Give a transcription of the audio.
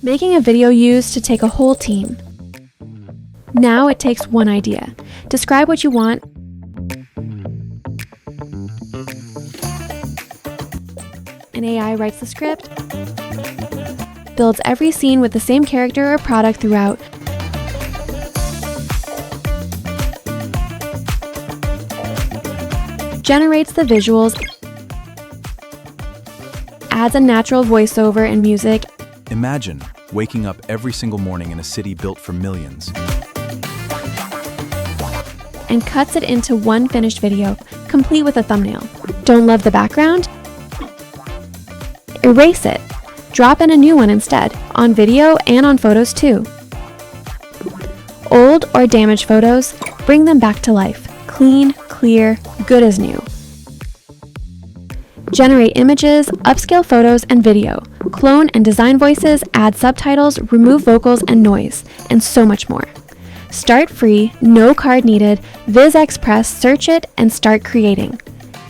Making a video used to take a whole team. Now it takes one idea. Describe what you want, an AI writes the script, builds every scene with the same character or product throughout, generates the visuals, adds a natural voiceover and music. Imagine waking up every single morning in a city built for millions. And cuts it into one finished video, complete with a thumbnail. Don't love the background? Erase it. Drop in a new one instead, on video and on photos too. Old or damaged photos, bring them back to life. Clean, clear, good as new. Generate images, upscale photos and video, clone and design voices, add subtitles, remove vocals and noise, and so much more. Start free, no card needed, VizXpress, search it, and start creating.